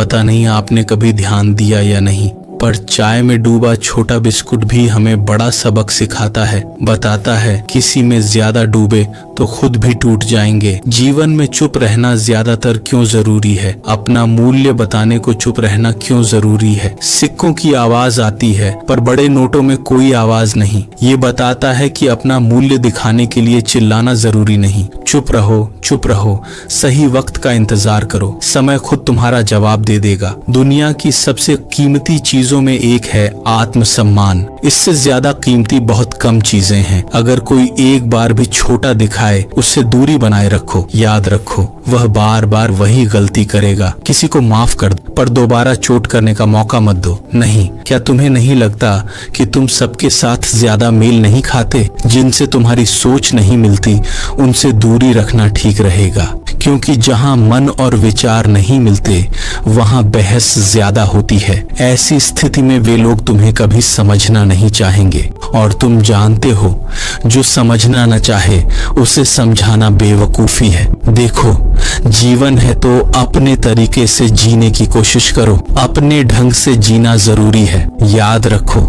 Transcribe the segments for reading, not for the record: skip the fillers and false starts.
पता नहीं आपने कभी ध्यान दिया या नहीं, पर चाय में डूबा छोटा बिस्कुट भी हमें बड़ा सबक सिखाता है। बताता है किसी में ज्यादा डूबे तो खुद भी टूट जाएंगे। जीवन में चुप रहना ज्यादातर क्यों जरूरी है? अपना मूल्य बताने को चुप रहना क्यों जरूरी है? सिक्कों की आवाज आती है पर बड़े नोटों में कोई आवाज नहीं। ये बताता है कि अपना मूल्य दिखाने के लिए चिल्लाना जरूरी नहीं। चुप रहो, चुप रहो, सही वक्त का इंतजार करो, समय खुद तुम्हारा जवाब दे देगा। दुनिया की सबसे कीमती चीजों में एक है आत्मसम्मान। इससे ज्यादा कीमती बहुत कम चीजें हैं। अगर कोई एक बार भी छोटा दिखाए, उससे दूरी बनाए रखो। याद रखो, वह बार बार वही गलती करेगा। किसी को माफ कर दो, पर दोबारा चोट करने का मौका मत दो। नहीं, क्या तुम्हें नहीं लगता कि तुम सबके साथ ज्यादा मेल नहीं खाते? जिनसे तुम्हारी सोच नहीं मिलती, उनसे दूरी रखना ठीक रहेगा, क्योंकि जहां मन और विचार नहीं मिलते, वहां बहस ज्यादा होती है। ऐसी स्थिति में वे लोग तुम्हें कभी समझना नहीं चाहेंगे, और तुम जानते हो, जो समझना न चाहे उसे समझाना बेवकूफी है। देखो, जीवन है तो अपने तरीके से जीने की कोशिश करो। अपने ढंग से जीना जरूरी है। याद रखो,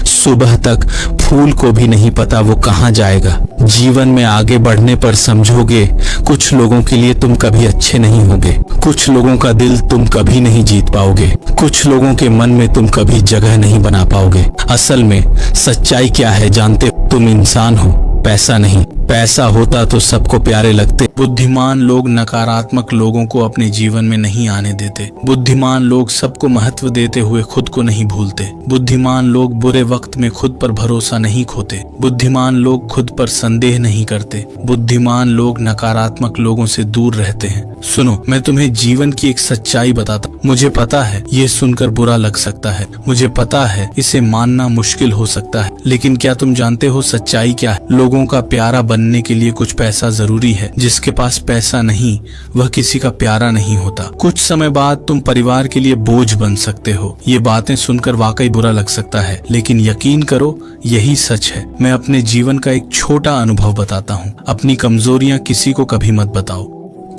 सुबह तक फूल को भी नहीं पता वो कहाँ जाएगा। जीवन में आगे बढ़ने पर समझोगे, कुछ लोगों के लिए तुम कभी अच्छे नहीं होगे, कुछ लोगों का दिल तुम कभी नहीं जीत पाओगे, कुछ लोगों के मन में तुम कभी जगह नहीं बना पाओगे। असल में सच्चाई क्या है जानते हो? तुम इंसान हो, पैसा नहीं। पैसा होता तो सबको प्यारे लगते। बुद्धिमान लोग नकारात्मक लोगों को अपने जीवन में नहीं आने देते। बुद्धिमान लोग सबको महत्व देते हुए खुद को नहीं भूलते। बुद्धिमान लोग बुरे वक्त में खुद पर भरोसा नहीं खोते। बुद्धिमान लोग खुद पर संदेह नहीं करते। बुद्धिमान लोग नकारात्मक लोगों से दूर रहते हैं। सुनो, मैं तुम्हें जीवन की एक सच्चाई बताता हूँ। मुझे पता है ये सुनकर बुरा लग सकता है, मुझे पता है इसे मानना मुश्किल हो सकता है, लेकिन क्या तुम जानते हो सच्चाई क्या है? लोगों का प्यारा बनने के लिए कुछ पैसा जरूरी है। जिसके पास पैसा नहीं, वह किसी का प्यारा नहीं होता। कुछ समय बाद तुम परिवार के लिए बोझ बन सकते हो। ये बातें सुनकर वाकई बुरा लग सकता है, लेकिन यकीन करो, यही सच है। मैं अपने जीवन का एक छोटा अनुभव बताता हूँ। अपनी कमजोरियां किसी को कभी मत बताओ,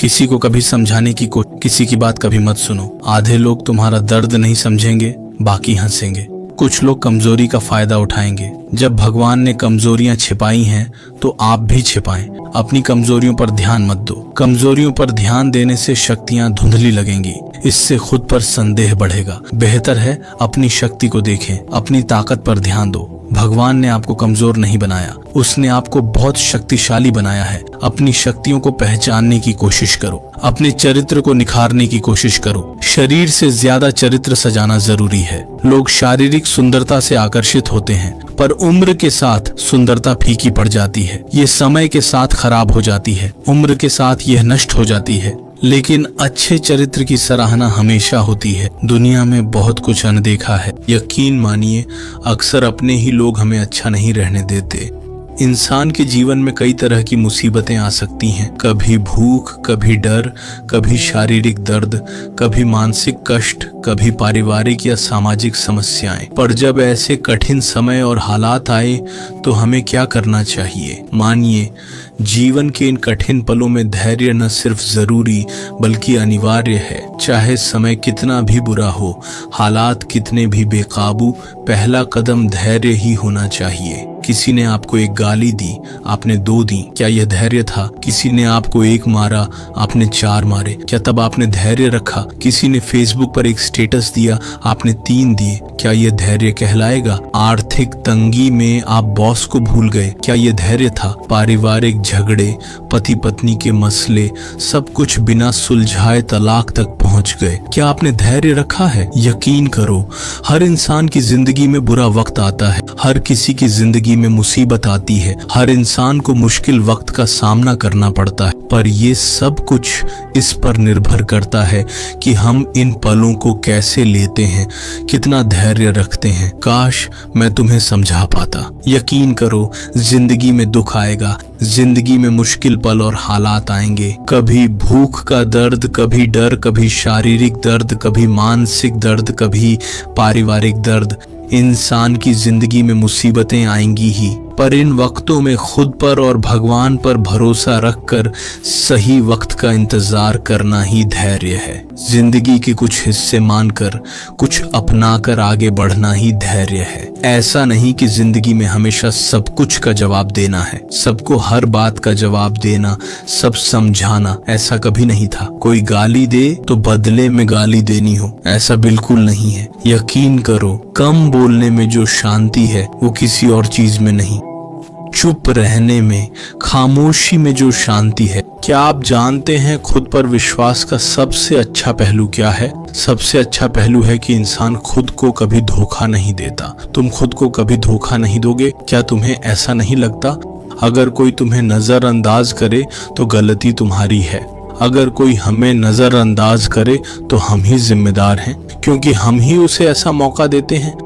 किसी को कभी समझाने की किसी की बात कभी मत सुनो। आधे लोग तुम्हारा दर्द नहीं समझेंगे, बाकी हंसेंगे। कुछ लोग कमजोरी का फायदा उठाएंगे। जब भगवान ने कमजोरियां छिपाई हैं, तो आप भी छिपाएं। अपनी कमजोरियों पर ध्यान मत दो। कमजोरियों पर ध्यान देने से शक्तियां धुंधली लगेंगी, इससे खुद पर संदेह बढ़ेगा। बेहतर है अपनी शक्ति को देखें, अपनी ताकत पर ध्यान दो। भगवान ने आपको कमजोर नहीं बनाया, उसने आपको बहुत शक्तिशाली बनाया है। अपनी शक्तियों को पहचानने की कोशिश करो, अपने चरित्र को निखारने की कोशिश करो। शरीर से ज्यादा चरित्र सजाना जरूरी है। लोग शारीरिक सुंदरता से आकर्षित होते हैं, पर उम्र के साथ सुंदरता फीकी पड़ जाती है। ये समय के साथ खराब हो जाती है, उम्र के साथ यह नष्ट हो जाती है। लेकिन अच्छे चरित्र की सराहना हमेशा होती है। दुनिया में बहुत कुछ अनदेखा है। यकीन मानिए, अक्सर अपने ही लोग हमें अच्छा नहीं रहने देते। इंसान के जीवन में कई तरह की मुसीबतें आ सकती हैं। कभी भूख, कभी डर, कभी शारीरिक दर्द, कभी मानसिक कष्ट, कभी पारिवारिक या सामाजिक समस्याएं। पर जब ऐसे कठिन समय और हालात आए, तो हमें क्या करना चाहिए? मानिए, जीवन के इन कठिन पलों में धैर्य न सिर्फ जरूरी बल्कि अनिवार्य है। चाहे समय कितना भी बुरा हो, हालात कितने भी बेकाबू, पहला कदम धैर्य ही होना चाहिए। किसी ने आपको एक गाली दी, आपने 2 दी, क्या यह धैर्य था? किसी ने आपको 1 मारा, आपने 4 मारे, क्या तब आपने धैर्य रखा? किसी ने फेसबुक पर एक स्टेटस दिया, आपने 3 दिए, क्या यह धैर्य कहलाएगा? आर्थिक तंगी में आप बॉस को भूल गए, क्या यह धैर्य था? पारिवारिक झगड़े, पति पत्नी के मसले, सब कुछ बिना सुलझाए तलाक तक पहुंच गए, क्या आपने धैर्य रखा है? यकीन करो, हर इंसान की जिंदगी में बुरा वक्त आता है, हर किसी की जिंदगी में मुसीबत आती है, हर इंसान को मुश्किल वक्त का सामना करना पड़ता है। पर ये सब कुछ इस पर निर्भर करता है कि हम इन पलों को कैसे लेते हैं, कितना धैर्य रखते हैं। काश मैं तुम्हें समझा पाता। यकीन करो, जिंदगी में दुख आएगा, जिंदगी में मुश्किल पल और हालात आएंगे। कभी भूख का दर्द, कभी डर, कभी शारीरिक दर्द, कभी मानसिक दर्द, कभी पारिवारिक दर्द। इंसान की जिंदगी में मुसीबतें आएंगी ही। पर इन वक्तों में खुद पर और भगवान पर भरोसा रखकर सही वक्त का इंतजार करना ही धैर्य है। जिंदगी के कुछ हिस्से मानकर कुछ अपनाकर आगे बढ़ना ही धैर्य है। ऐसा नहीं कि जिंदगी में हमेशा सब कुछ का जवाब देना है, सबको हर बात का जवाब देना, सब समझाना, ऐसा कभी नहीं था। कोई गाली दे तो बदले में गाली देनी हो, ऐसा बिल्कुल नहीं है। यकीन करो, कम बोलने में जो शांति है वो किसी और चीज में नहीं। चुप रहने में, खामोशी में जो शांति है। क्या आप जानते हैं खुद पर विश्वास का सबसे अच्छा पहलू क्या है? सबसे अच्छा पहलू है कि इंसान खुद को कभी धोखा नहीं देता। तुम खुद को कभी धोखा नहीं दोगे। क्या तुम्हें ऐसा नहीं लगता? अगर कोई तुम्हें नजरअंदाज करे तो गलती तुम्हारी है। अगर कोई हमें नजरअंदाज करे तो हम ही जिम्मेदार हैं, क्योंकि हम ही उसे ऐसा मौका देते हैं।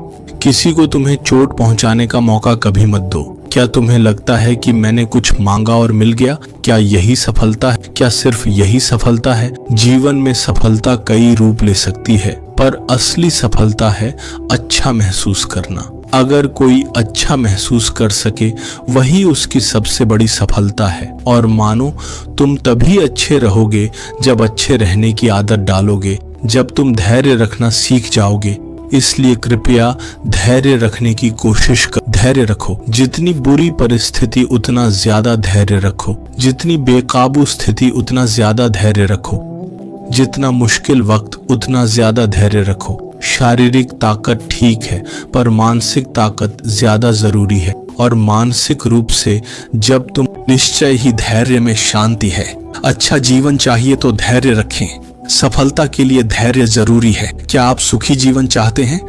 किसी को तुम्हें चोट पहुंचाने का मौका कभी मत दो। क्या तुम्हें लगता है कि मैंने कुछ मांगा और मिल गया? क्या यही सफलता है? क्या सिर्फ यही सफलता है? जीवन में सफलता कई रूप ले सकती है, पर असली सफलता है अच्छा महसूस करना। अगर कोई अच्छा महसूस कर सके वही उसकी सबसे बड़ी सफलता है। और मानो तुम तभी अच्छे रहोगे जब अच्छे रहने की आदत डालोगे, जब तुम धैर्य रखना सीख जाओगे। इसलिए कृपया धैर्य रखने की कोशिश कर। धैर्य रखो। जितनी बुरी परिस्थिति उतना ज्यादा धैर्य रखो। जितनी बेकाबू स्थिति उतना ज्यादा धैर्य रखो। जितना मुश्किल वक्त उतना ज्यादा धैर्य रखो। शारीरिक ताकत ठीक है, पर मानसिक ताकत ज्यादा जरूरी है। और मानसिक रूप से जब तुम निश्चय ही धैर्य में शांति है। अच्छा जीवन चाहिए तो धैर्य रखें। सफलता के लिए धैर्य जरूरी है। क्या आप सुखी जीवन चाहते हैं?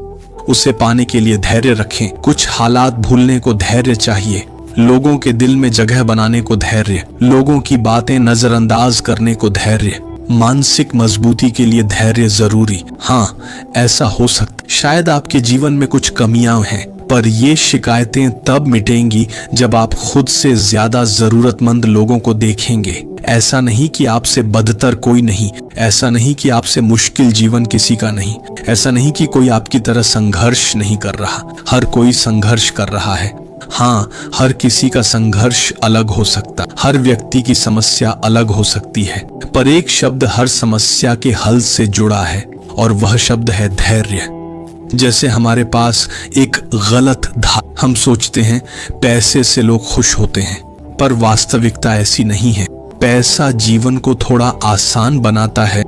उसे पाने के लिए धैर्य रखें। कुछ हालात भूलने को धैर्य चाहिए। लोगों के दिल में जगह बनाने को धैर्य। लोगों की बातें नजरअंदाज करने को धैर्य। मानसिक मजबूती के लिए धैर्य जरूरी। हाँ, ऐसा हो सकता। शायद आपके जीवन में कुछ कमियां हैं, पर ये शिकायतें तब मिटेंगी जब आप खुद से ज्यादा जरूरतमंद लोगों को देखेंगे। ऐसा नहीं कि आपसे बदतर कोई नहीं। ऐसा नहीं कि आपसे मुश्किल जीवन किसी का नहीं। ऐसा नहीं कि कोई आपकी तरह संघर्ष नहीं कर रहा। हर कोई संघर्ष कर रहा है। हाँ, हर किसी का संघर्ष अलग हो सकता, हर व्यक्ति की समस्या अलग हो सकती है, पर एक शब्द हर समस्या के हल से जुड़ा है, और वह शब्द है धैर्य। जैसे हमारे पास एक गलत हम सोचते हैं पैसे से लोग खुश होते हैं, पर वास्तविकता ऐसी नहीं है। पैसा जीवन को थोड़ा आसान बनाता है,